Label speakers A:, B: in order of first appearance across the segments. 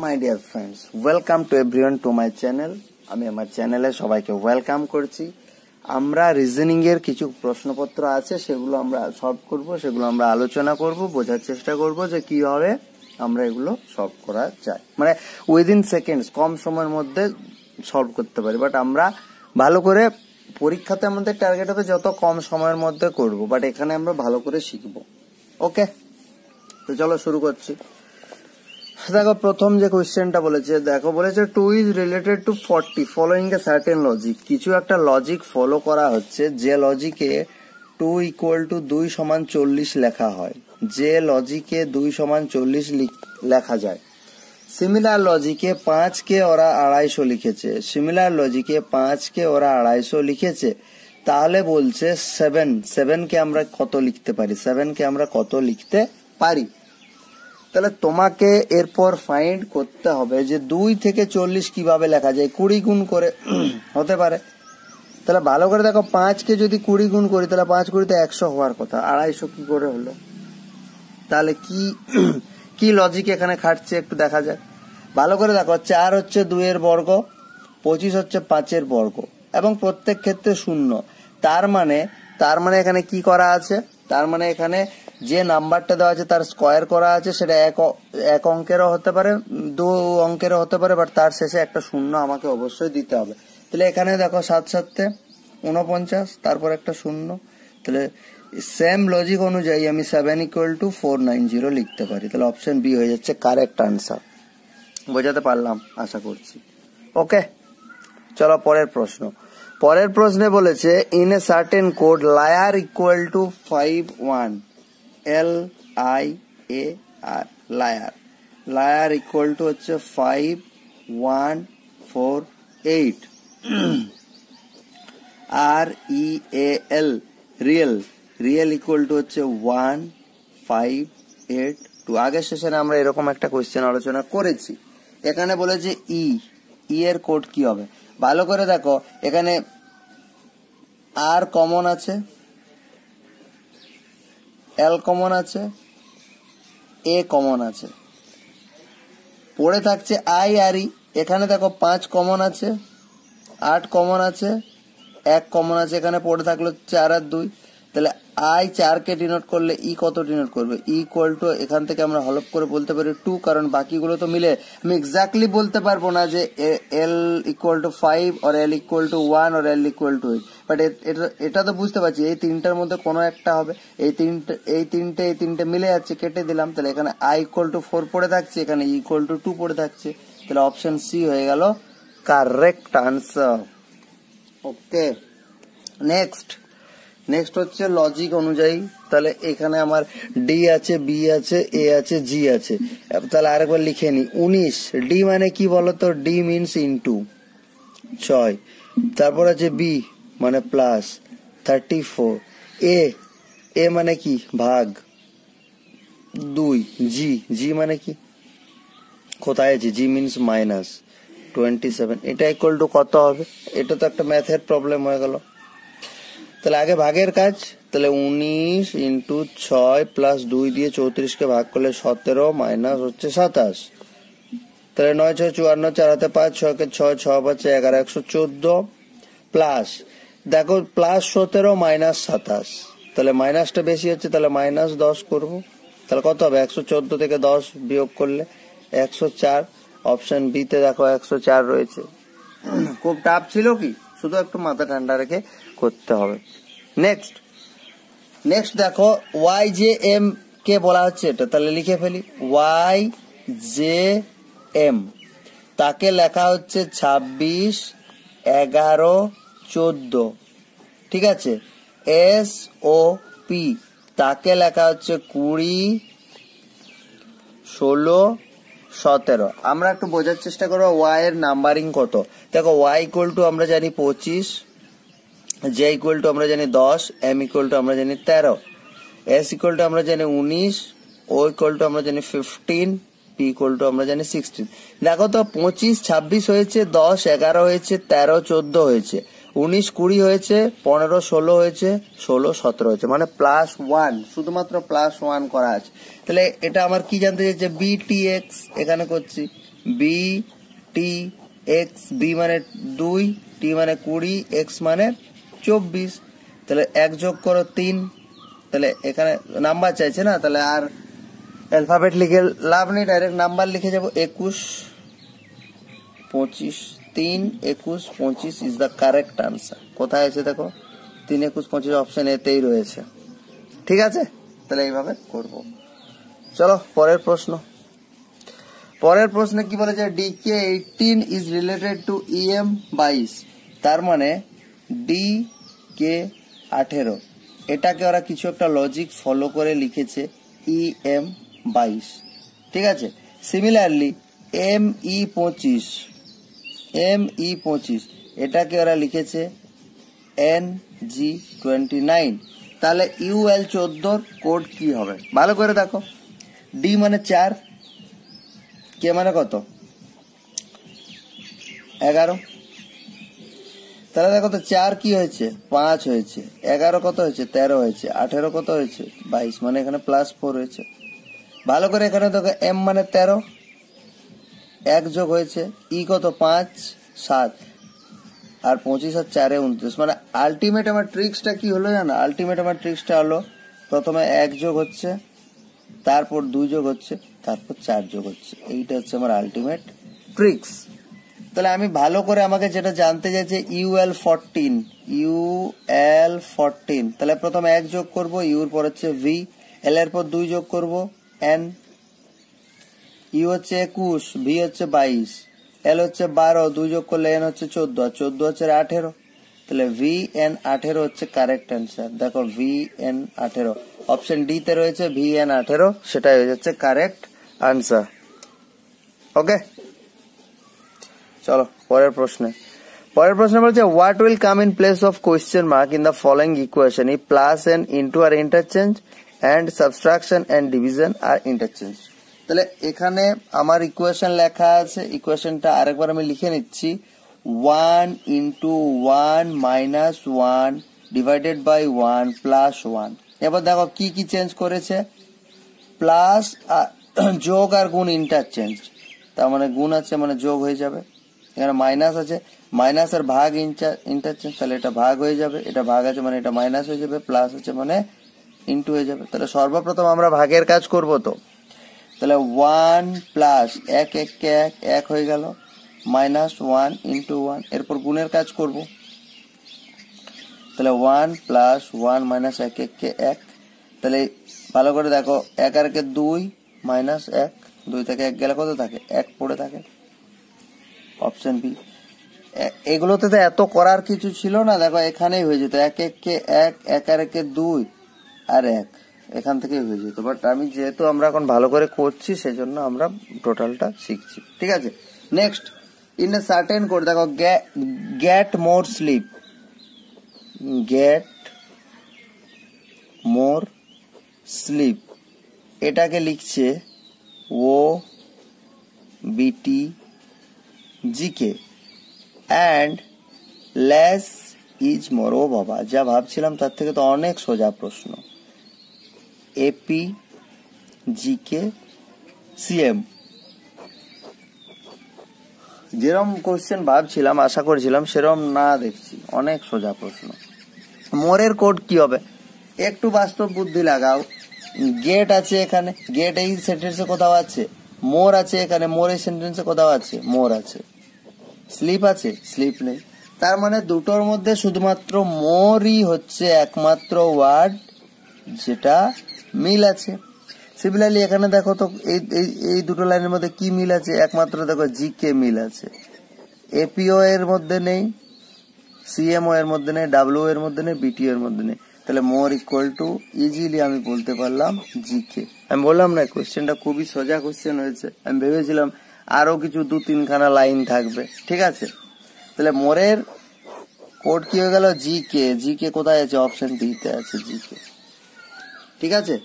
A: My dear friends, welcome to everyone to my channel. আমি আমার চ্যানেলে সবাইকে ওয়েলকাম করছি। আমরা রিজনিং এর কিছু প্রশ্নপত্র আছে, সেগুলো আমরা সলভ করব, সেগুলো আমরা আলোচনা করব, বোঝার চেষ্টা করব যে কিভাবে আমরা এগুলো সলভ করা যায়, মানে উইদিন সেকেন্ডস, কম সময়ের মধ্যে সলভ করতে পারি। বাট আমরা ভালো করে পরীক্ষাতে আমাদের টার্গেট হবে যত কম সময়ের মধ্যে করব, বাট এখানে আমরা ভালো করে শিখবো। ওকে, তো চলো শুরু করছি। দেখো প্রথম যে কোয়েশ্চেনটা বলেছে, দেখো বলেছে 2 is related two 40 following a certain logic. কিছু একটা লজিক ফলো করা হচ্ছে, যে লজিকে 2 ইকুয়াল টু 2 সমান 40 লেখা হয়, যে লজিকে 2 সমান 40 লেখা যায়। সিমিলার লজিকে 5 কে ওরা 250 লিখেছে, সিমিলার লজিকে 5 কে ওরা 250 লিখেছে। তাহলে বলছে 7 কে আমরা কত লিখতে পারি, 7 কে আমরা কত লিখতে পারি। তাহলে তোমাকে এরপর ফাইন্ড করতে হবে যে 2 থেকে 40 কিভাবে লেখা যায়। 20 গুণ করে হতে পারে। তাহলে ভালো করে দেখো, 5 কে যদি 20 গুণ করি তাহলে 5 20 তে 100 হওয়ার কথা, 250 কি করে হলো? তাহলে কি লজিক এখানে খাটছে একটু দেখা যাক। ভালো করে দেখো, 4 হচ্ছে 2 এর বর্গ, 25 হচ্ছে 5 এর বর্গ, এবং প্রত্যেক ক্ষেত্রে 0। তার মানে এখানে কি করা আছে, তার মানে এখানে যে নাম্বারটা দেওয়া আছে তার স্কয়ার করা আছে, সেটা এক অঙ্কেরও হতে পারে, 2 অঙ্কেরও হতে পারে, বাট তার শেষে একটা 0 আমাকে অবশ্যই দিতে হবে। তাহলে এখানে দেখো 7 7 49, তারপর একটা 0। তাহলে সেম লজিক অনুযায়ী আমি 7 ইকুয়াল টু 490 লিখতে পারি। তাহলে অপশন বি হয়ে যাচ্ছে কারেক্ট আনসার। বোঝাতে পারলাম আশা করছি। ওকে, চলো পরের প্রশ্ন। পরের প্রশ্নে বলেছে in a certain code liar equal to 51, LIAR, liar equal to হচ্ছে 5148, REAL, রিয়েল ইকুয়াল টু হচ্ছে 1582। আগের সেশনে আমরা এরকম একটা কোয়েশ্চেন আলোচনা করেছি। এখানে বলেছে ই এর কোড কি হবে। ভালো করে দেখো, এখানে আর কমন আছে, এল কমন আছে, এ কমন আছে, পড়ে থাকছে আই আর ই। এখানে দেখো 5 কমন আছে, 8 কমন আছে, 1 কমন আছে, এখানে পড়ে থাকলো 4 আর 2। তাহলে আই 4 কে ডিনোট করলে ই কত ডিনোট করবে? ইকুয়াল টু, এখান থেকে আমরা হলপ করে বলতে পারি 2, কারণ বাকিগুলো তো মিলে। আমি এক্স্যাক্টলি বলতে পারবো না যে এল ইকুয়াল টু 5 আর এল ইকুয়াল টু 1 আর এল ইকুয়াল টু 8, বাট এটা তো বুঝতে পারছি এই তিনটার মধ্যে কোনো একটা হবে। এই তিনটে মিলে যাচ্ছে, কেটে দিলাম। তাহলে এখানে আই ইকুয়াল টু 4 পড়ে থাকছে, এখানে ইকুয়াল টু 2 পড়ে থাকছে। তাহলে অপশন সি হয়ে গেল কারেক্ট আনসার। ওকে, নেক্সট হচ্ছে লজিক অনুযায়ী। তাহলে এখানে আমার ডি আছে, বি আছে, এ আছে, জি আছে। তাহলে আরেকবার লিখে নি। 19, ডি মানে কি বলতো? D means into 6। তারপর আছে বি মানে প্লাস 34, এ মানে কি? ভাগ 2, জি মানে কি? কোথায় আছে? জি মিনস মাইনাস 27। এটা ইকুয়াল টু কত হবে? এটা তো একটা ম্যাথের প্রবলেম হয়ে গেল। তাহলে আগে ভাগের কাজ। তাহলে 19 ইন্টু 6 প্লাস 2 দিয়ে 34 কে ভাগ করলে 17 মাইনাস হচ্ছে 27। তাহলে 9 6 54, 4 হাতে 5, 6 কে 6, 6 5 11, 114 প্লাস, দেখো প্লাস 17 মাইনাস 27। তাহলে মাইনাসটা বেশি হচ্ছে, তাহলে মাইনাস 10 করব। তাহলে কত হবে? 114 থেকে 10 বিয়োগ করলে 104। অপশন বি তে দেখো 104 রয়েছে। খুব টাফ ছিল কি? শুধু একটু মাথা ঠান্ডা রেখে করতে হবে। নেক্সট দেখো, ওয়াই জে এম কে বলা হচ্ছে এটা, তাহলে লিখে ফেলি। ওয়াই জে এম, তাকে লেখা হচ্ছে 26 11 14, ঠিক আছে। এস ও পি, তাকে লেখা হচ্ছে 20 16 17। আমরা একটু বোঝার চেষ্টা করবো ওয়াই এর নাম্বারিং কত। দেখো ওয়াই ইকুয়াল টু আমরা জানি 25, জে ইকুয়াল টু আমরা জানি 10, এম ইকুয়াল টু আমরা জানি 13, এস ইকুয়াল টু আমরা জানি 19, ও ইকুয়াল টু আমরা জানি 15, পি ইকুয়াল টু আমরা জানি 16। দেখো তো 25 26 হয়েছে, 10 11 হয়েছে, 13 14 হয়েছে, 19 20 হয়েছে, 15 16 হয়েছে, 16 17 হয়েছে, মানে +1, শুধুমাত্র +1 করা আছে। তাহলে এটা আমার কি জানতে চাইছে? বিটিএক্স এখানে করছি, বি টি এক্স, বি মানে 2, টি মানে 20, এক্স মানে 24। তাহলে 1 যোগ করো 3। তাহলে এখানে নাম্বার চাইছে না, তাহলে আর অ্যালফাবেট লিখে লাভ নেই, ডাইরেক্ট নাম্বার লিখে যাব 21, 25। 3, 21, 25 ইজ দ্য কারেক্ট আনসার। কোথায় আছে দেখো, 3, 21, 25 অপশন এতেই রয়েছে। ঠিক আছে, তাহলে এইভাবে করব। চলো পরের প্রশ্ন। পরের প্রশ্নে কি বলেছে, DK 18 is related to EM 22। তার মানে ডিকে 18, এটাকে ওরা কিছু একটা লজিক ফলো করে লিখেছে ইএম 22। ঠিক আছে, সিমিলারলি এমই 25, এমই 25 এটাকে ওরা লিখেছে এনজি 29। তাহলে ইউএল 14 কোড কি হবে ভালো করে দেখো। ডি মানে 4, কে মানে কত 11। তাহলে দেখো তো 4 কি হয়েছে 5 হয়েছে, 11 কত হয়েছে 13 হয়েছে, 18 কত হয়েছে 22, মানে এখানে +4 হয়েছে। ভালো করে এখানে দেখো এম মানে 13, 1 যোগ হয়েছে, ই কত 5, 7 আর 25 আর 4 29। মানে আলটিমেট আমার ট্রিক্সটা কি হলো জানো, আলটিমেট আমার ট্রিক্সটা হলো প্রথমে 1 যোগ হচ্ছে, তারপর 2 যোগ হচ্ছে, তারপর 4 যোগ হচ্ছে। এইটা হচ্ছে আমার আলটিমেট ট্রিক্স। তাহলে আমি ভালো করে আমাকে যেটা জানতে চাইছে ইউএল 14, ইউএল 14। তাহলে প্রথমে 1 যোগ করব, ইউর পর হচ্ছে ভি, এল এর পর 2 যোগ করব এন, ইউ হচ্ছে 21, ভি হচ্ছে 22, এল হচ্ছে 12, 2 যোগ করলে এন হচ্ছে 14, আর 14 হচ্ছে 18। তাহলে ভি এন 18 হচ্ছে কারেক্ট অ্যান্সার। দেখো ভি এন 18 অপশন ডি তে রয়েছে, ভি এন 18 সেটাই হয়ে যাচ্ছে কারেক্ট আনসার। ওকে, চলো পরের প্রশ্নে। পরের প্রশ্ন বলছে what will come in place of question mark in the following equation if plus and into are interchange and subtraction and division are interchange. তাহলে এখানে আমার ইকুয়েশন লেখা আছে, ইকুয়েশনটা আরেকবার আমি লিখে নিচ্ছি, 1 into 1 minus 1 divided by 1 plus 1। এবার দেখো কি কি চেঞ্জ করেছে, প্লাস যোগ আর গুণ ইন্টারচেঞ্জ, তার মানে গুণ আছে মানে যোগ হয়ে যাবে, এখানে মাইনাস আছে, মাইনাস আর ভাগ ইন্টারচেঞ্জ, তাহলে এটা ভাগ হয়ে যাবে, এটা ভাগ আছে মানে এটা মাইনাস হয়ে যাবে, প্লাস আছে মানে ইন্টু হয়ে যাবে। তাহলে সর্বপ্রথম আমরা ভাগের কাজ করব, তো তাহলে 1 প্লাস 1 1 কে 1 1 হয়ে গেল, মাইনাস 1 ইন্টু 1, এরপর গুণের কাজ করব। তাহলে 1 প্লাস 1 মাইনাস 1 1 কে 1। তাহলে ভালো করে দেখো 1 আর 1 2, মাইনাস 1, 2 থেকে 1 গেলে কত থাকে 1 পড়ে থাকে, অপশন বি। এগুলোতে তো এত করার কিছু ছিল না, দেখো এখানেই হয়ে যেত, 1 1 কে 1, 1 আর 1 2 আর 1, এখান থেকেই হয়ে যেত। বাট আমি যেহেতু আমরা এখন ভালো করে করছি সেজন্য আমরা টোটালটা শিখছি। ঠিক আছে, next in a certain code, দেখো get more sleep, get more sleep এটাকে লিখছে ও BT GK and less is more. ও বাবা, যা ভাবছিলাম তার থেকে তো অনেক সোজা প্রশ্ন। এপি জিকে সিএম, যেরকম কোশ্চেন ভাবছিলাম আশা করেছিলাম সেরকম না, দেখছি অনেক সোজা প্রশ্ন। মোরের কোড কি হবে, একটু বাস্তব বুদ্ধি লাগাও। গেট আছে এখানে, গেট এই সেন্টেন্সে কোথাও আছে, মোর আছে এখানে, মোর এই সেন্টেন্সে কোথাও আছে, মোর আছে। স্লিপ আছে, স্লিপ নেই। তার মানে দুটোর মধ্যে শুধুমাত্র মোরই হচ্ছে একমাত্র ওয়ার্ড যেটা মিল আছে। সিমিলারলি এখানে দেখো তো এই দুটো লাইনের মধ্যে কি মিল আছে, একমাত্র দেখো জিকে মিল আছে। এপিও এর মধ্যে নেই, সিএমও এর মধ্যে নেই, ডাব্লিউ এর মধ্যে নেই, বিটিও এর মধ্যে নেই। তাহলে মোর ইকুয়াল টু ইজিলি আমি বলতে পারলাম জিকে। আমি বললাম না কোশ্চেনটা খুবই সোজা কোশ্চেন হয়েছে, আমি ভেবেছিলাম আরো কিছু 2-3 খানা লাইন থাকবে। ঠিক আছে, তাহলে মোরের কোড কি হয়ে গেল জিকে। জিকে কোথায় আছে, অপশন ডি তে আছে জিকে। ঠিক আছে,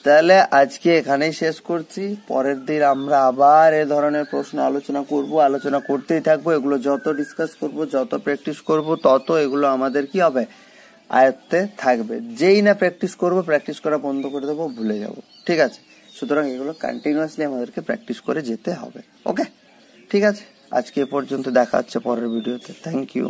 A: তাহলে আজকে এখানেই শেষ করছি। পরের দিন আমরা আবার এ ধরনের প্রশ্ন আলোচনা করব, আলোচনা করতেই থাকবো। এগুলো যত ডিসকাস করব, যত প্র্যাকটিস করব, তত এগুলো আমাদের কি হবে, আয়ত্তে থাকবে। যেই না প্র্যাকটিস করব, প্র্যাকটিস করা বন্ধ করে দেবো, ভুলে যাব। ঠিক আছে, সুতরাং এগুলো কন্টিনিউয়াসলি আমাদেরকে প্র্যাকটিস করে যেতে হবে। ওকে, ঠিক আছে, আজকে এ পর্যন্ত, দেখা হচ্ছে পরের ভিডিওতে। Thank you.